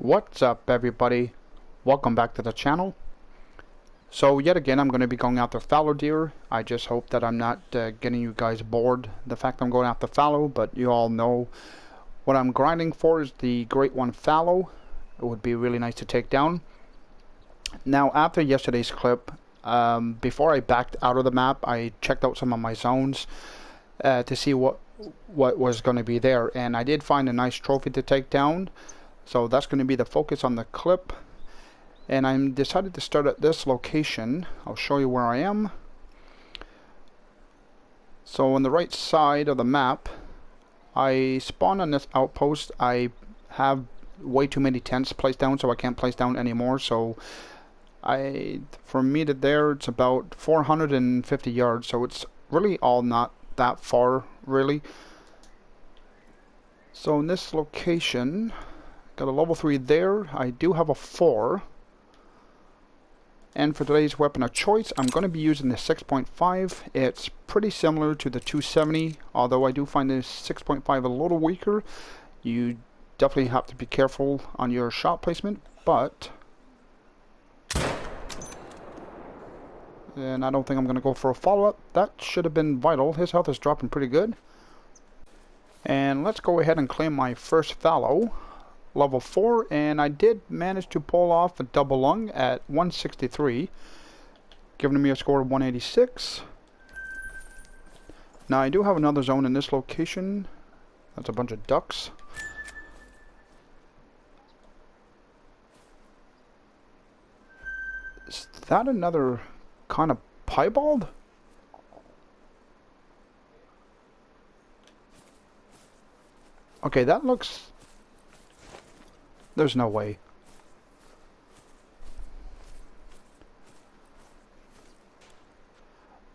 What's up, everybody? Welcome back to the channel. So yet again, I'm going to be going after fallow deer. I just hope that I'm not getting you guys bored the fact I'm going after fallow, but you all know what I'm grinding for is the great one fallow. It would be really nice to take down. Now, after yesterday's clip, before I backed out of the map, I checked out some of my zones to see what was going to be there, and I did find a nice trophy to take down. So that's going to be the focus on the clip, and I decided to start at this location. I'll show you where I am. So on the right side of the map, I spawned on this outpost. I have way too many tents placed down, so I can't place down anymore. So from me to there, it's about 450 yards, so it's really all not that far, really. So in this location, got a level 3 there. I do have a 4. And for today's weapon of choice, I'm going to be using the 6.5. It's pretty similar to the 270, although I do find the 6.5 a little weaker. You definitely have to be careful on your shot placement, but... And I don't think I'm going to go for a follow-up. That should have been vital. His health is dropping pretty good. And let's go ahead and claim my first fallow. Level 4, and I did manage to pull off a double lung at 163, giving me a score of 186. Now I do have another zone in this location. That's a bunch of ducks. Is that another kind of piebald? Okay, that looks... There's no way.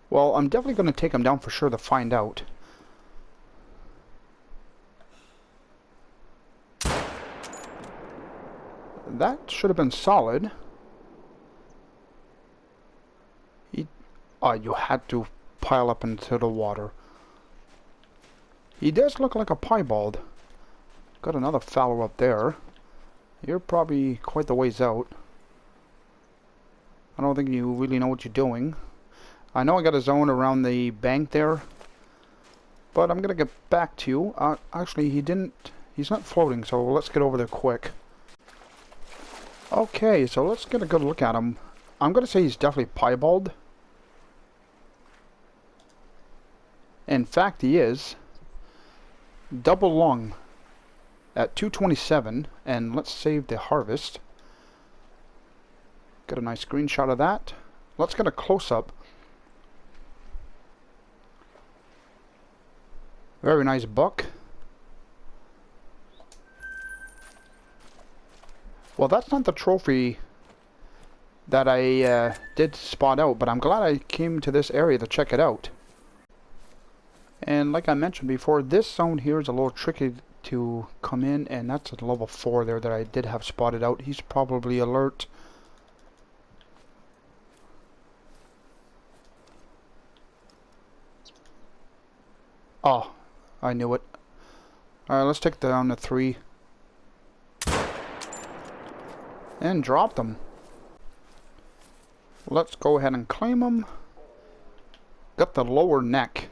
Well, I'm definitely going to take him down for sure to find out. That should have been solid. You had to pile up into the water. He does look like a piebald. Got another fallow up there. You're probably quite the ways out. I don't think you really know what you're doing. I know I got a zone around the bank there, but I'm gonna get back to you. Actually, he's not floating, so let's get over there quick. Okay, so let's get a good look at him. I'm gonna say he's definitely piebald. In fact, he is. Double lung at 227, and let's save the harvest. Got a nice screenshot of that. Let's get a close-up. Very nice buck. Well, that's not the trophy that I did spot out, but I'm glad I came to this area to check it out. And like I mentioned before, this zone here is a little tricky to come in, and that's a level 4 there that I did have spotted out. He's probably alert. Oh, I knew it. Alright, let's take down the 3. And drop them. Let's go ahead and claim them. Got the lower neck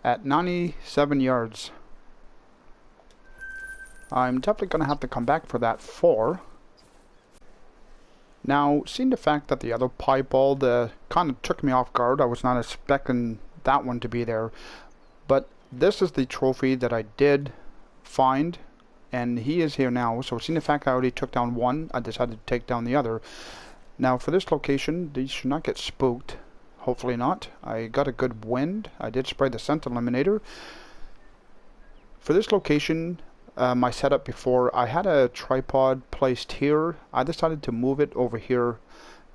at 97 yards. I'm definitely going to have to come back for that 4. Now, seeing the fact that the other piebald kind of took me off guard, I was not expecting that one to be there. But this is the trophy that I did find, and he is here now. So seeing the fact I already took down one, I decided to take down the other. Now, for this location, these should not get spooked. Hopefully not. I got a good wind. I did spray the scent eliminator. For this location... my setup before, I had a tripod placed here. I decided to move it over here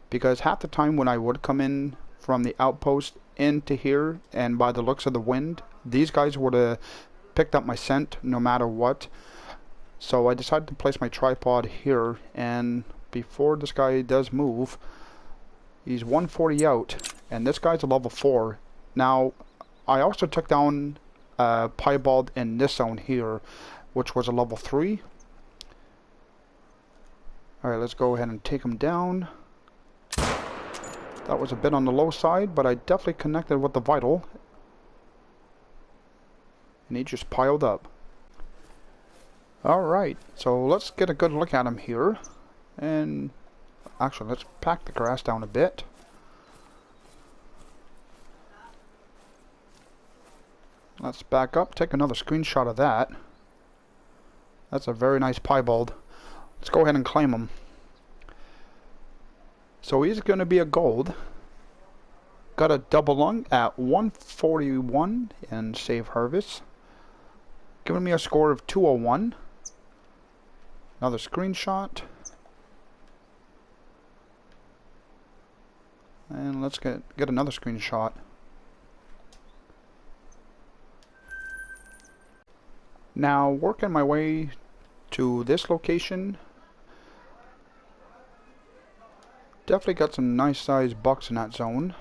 because half the time when I would come in from the outpost into here, and by the looks of the wind, these guys would have picked up my scent no matter what. So I decided to place my tripod here, and before this guy does move, he's 140 out, and this guy's a level 4. Now, I also took down piebald in this zone here, which was a level 3. Alright, let's go ahead and take him down. That was a bit on the low side, but I definitely connected with the vital. And he just piled up. Alright, so let's get a good look at him here. And actually, let's pack the grass down a bit. Let's back up, take another screenshot of that. That's a very nice piebald. Let's go ahead and claim him. So he's going to be a gold. Got a double lung at 141 in save harvest. Giving me a score of 201. Another screenshot. And let's get another screenshot. Now, working my way to this location. Definitely got some nice sized bucks in that zone.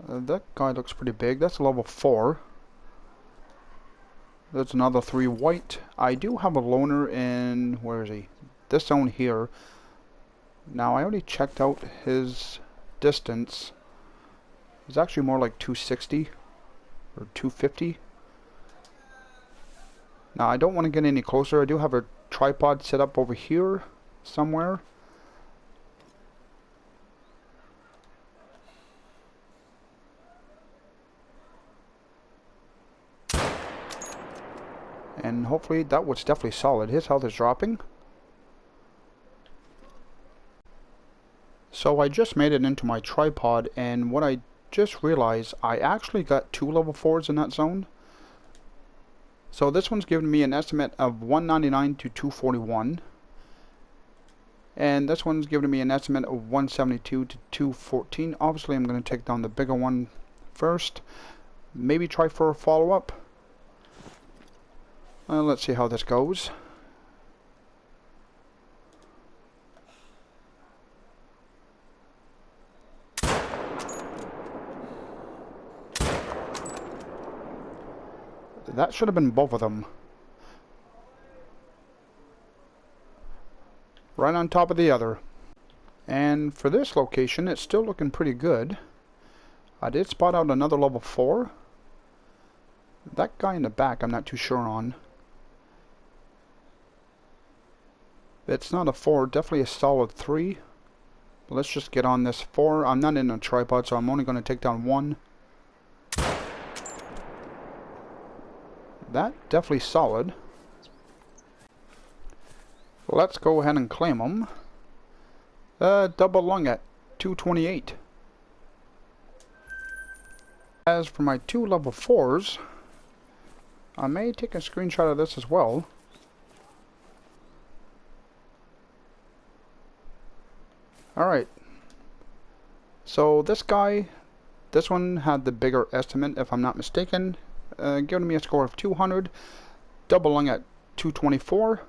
That guy looks pretty big. That's a level 4. There's another 3 white. I do have a loner in, where is he? This zone here. Now I already checked out his distance. It's actually more like 260 or 250. Now I don't want to get any closer. I do have a tripod set up over here somewhere. And hopefully that was definitely solid. His health is dropping. So I just made it into my tripod, and what I just realized, I actually got 2 level 4s in that zone. So this one's giving me an estimate of 199 to 241. And this one's giving me an estimate of 172 to 214. Obviously I'm going to take down the bigger one first. Maybe try for a follow-up. Let's see how this goes. That should have been both of them. Right on top of the other. And for this location, it's still looking pretty good. I did spot out another level 4. That guy in the back I'm not too sure on. It's not a 4, definitely a solid 3. Let's just get on this 4. I'm not in a tripod, so I'm only going to take down 1. That definitely solid. Let's go ahead and claim them. Double lung at 228. As for my 2 level 4s, I may take a screenshot of this as well. Alright, so this guy, this one had the bigger estimate if I'm not mistaken, giving me a score of 200, double lung at 224,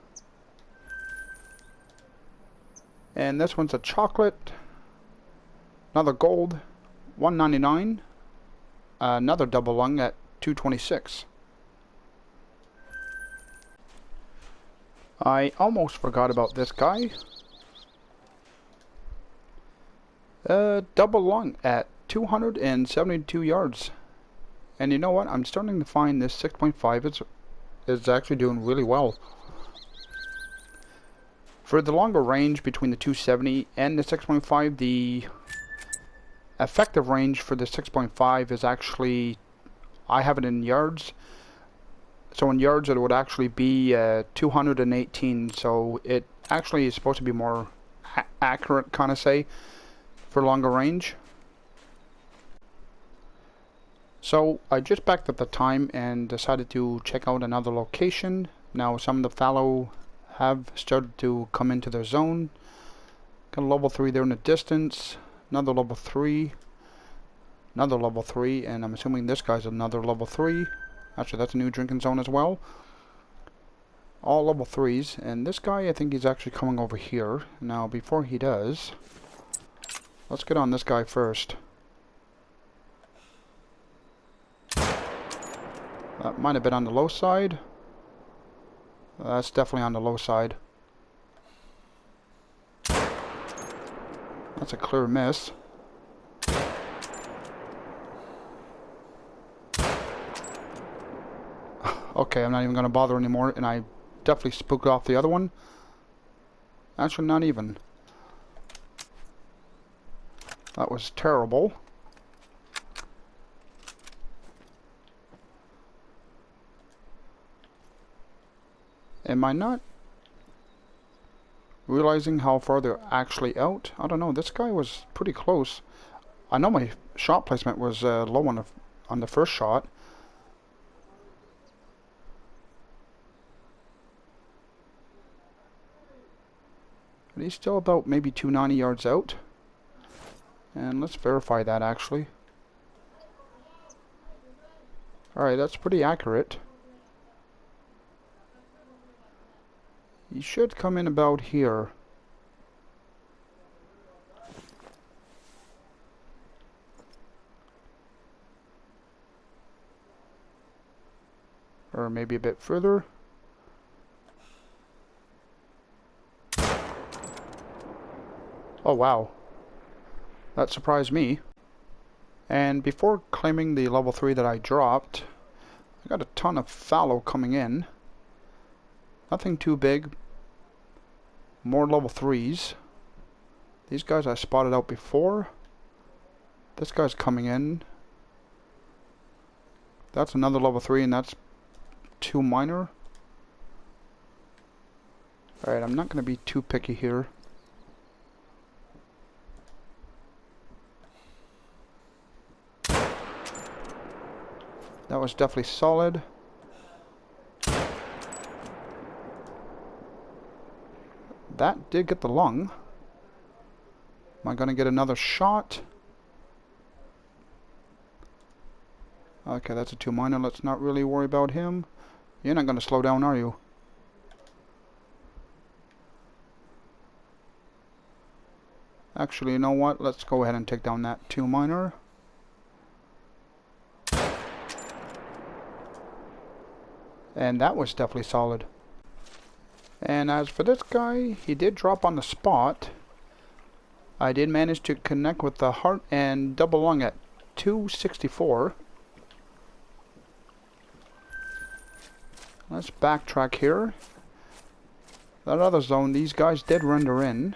and this one's a chocolate, another gold, 199, another double lung at 226. I almost forgot about this guy. Double lung at 272 yards. And you know what? I'm starting to find this 6.5 is actually doing really well. For the longer range between the 270 and the 6.5, the effective range for the 6.5 is actually, I have it in yards. So in yards it would actually be 218. So it actually is supposed to be more accurate, kind of say, for longer range. So I just backed up the time and decided to check out another location. Now some of the fallow have started to come into their zone. Got a level 3 there in the distance, another level 3, another level 3, and I'm assuming this guy's another level 3. Actually, that's a new drinking zone as well. All level 3s, and this guy, I think he's actually coming over here. Now before he does, let's get on this guy first. That might have been on the low side. That's definitely on the low side. That's a clear miss. Okay, I'm not even going to bother anymore, and I definitely spooked off the other one. Actually, not even. That was terrible. Am I not realizing how far they're actually out? I don't know. This guy was pretty close. I know my shot placement was low on the first shot. But he's still about maybe 290 yards out. And let's verify that actually. Alright, that's pretty accurate. He should come in about here. Or maybe a bit further. Oh wow. That surprised me. And before claiming the level 3 that I dropped, I got a ton of fallow coming in. Nothing too big. More level 3s. These guys I spotted out before. This guy's coming in. That's another level 3, and that's 2 minor. Alright, I'm not going to be too picky here. That was definitely solid. That did get the lung. Am I going to get another shot? Okay, that's a 2 minor. Let's not really worry about him. You're not going to slow down, are you? Actually, you know what? Let's go ahead and take down that 2 minor. And that was definitely solid. And as for this guy, he did drop on the spot. I did manage to connect with the heart and double lung at 264. Let's backtrack here. That other zone, these guys did render in.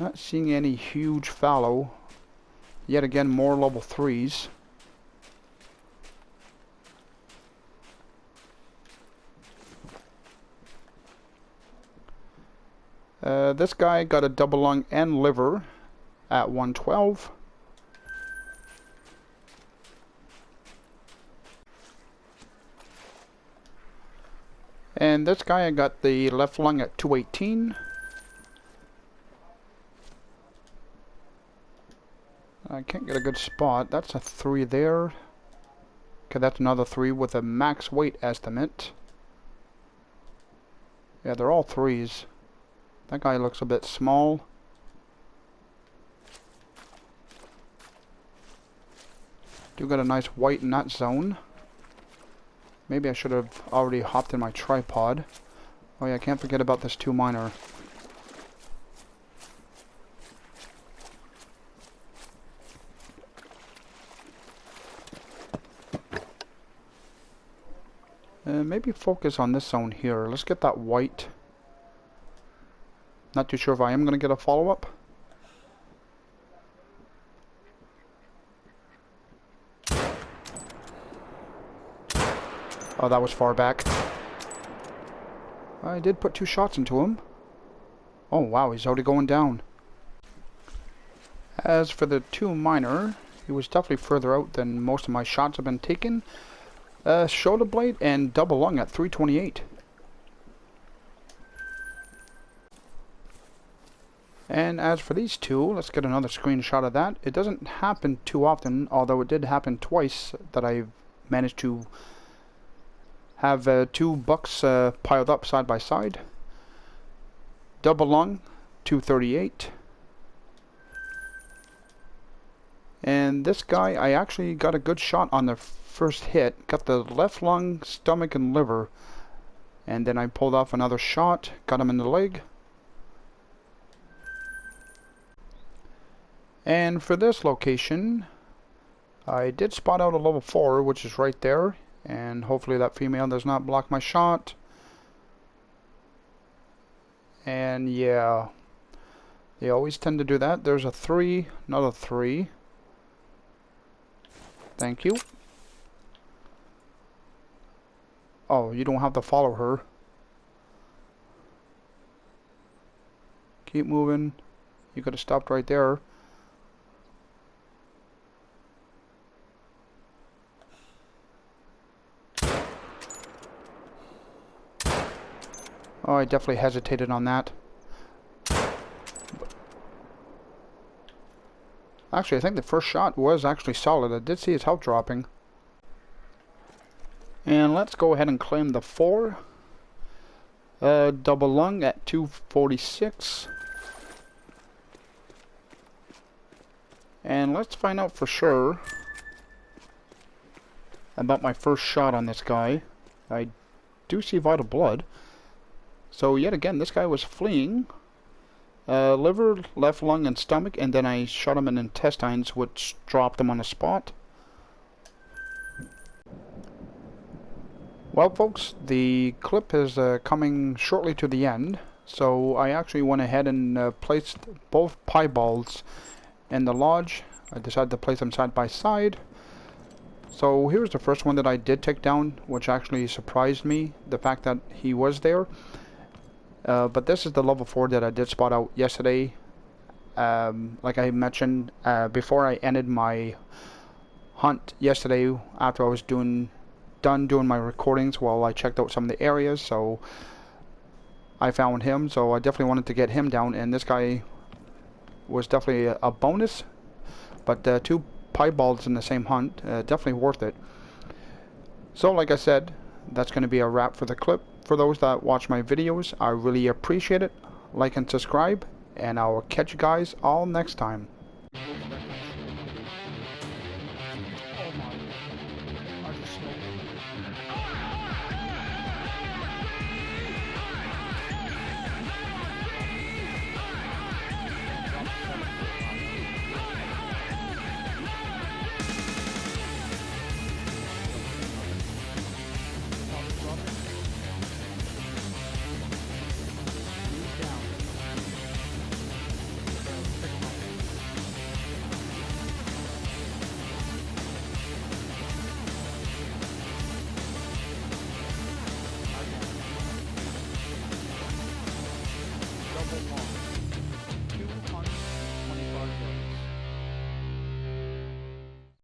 Not seeing any huge fallow. Yet again, more level 3s. This guy got a double lung and liver at 112. And this guy, I got the left lung at 218. I can't get a good spot. That's a 3 there. Okay, that's another 3 with a max weight estimate. Yeah, they're all 3s. That guy looks a bit small. Do got a nice white in that zone. Maybe I should have already hopped in my tripod. Oh yeah, I can't forget about this 2 minor. Maybe focus on this zone here. Let's get that white. Not too sure if I am going to get a follow-up. Oh, that was far back. I did put 2 shots into him. Oh wow, he's already going down. As for the 2 minor, he was definitely further out than most of my shots have been taken. Shoulder blade and double lung at 328. And as for these 2, let's get another screenshot of that. It doesn't happen too often, although it did happen twice that I've managed to have 2 bucks piled up side by side. Double lung, 238. And this guy, I actually got a good shot on the first hit. Got the left lung, stomach, and liver. And then I pulled off another shot, got him in the leg. And for this location, I did spot out a level 4, which is right there, and hopefully that female does not block my shot. And yeah, they always tend to do that. There's a 3, another 3. Thank you. Oh, you don't have to follow her. Keep moving. You could have stopped right there. Oh, I definitely hesitated on that. Actually, I think the first shot was actually solid. I did see his health dropping. And let's go ahead and claim the 4. Double lung at 246. And let's find out for sure about my first shot on this guy. I do see vital blood. So yet again, this guy was fleeing. Liver, left lung, and stomach, and then I shot him in intestines, which dropped him on the spot. Well, folks, the clip is coming shortly to the end, so I actually went ahead and placed both piebalds in the lodge. I decided to place them side by side. So here's the first one that I did take down, which actually surprised me, the fact that he was there. But this is the level 4 that I did spot out yesterday. Like I mentioned, before I ended my hunt yesterday, after I was done doing my recordings while I checked out some of the areas, so I found him. So I definitely wanted to get him down, and this guy was definitely a bonus. But 2 piebalds in the same hunt, definitely worth it. So like I said, that's going to be a wrap for the clip. For those that watch my videos, I really appreciate it. Like and subscribe, and I will catch you guys all next time.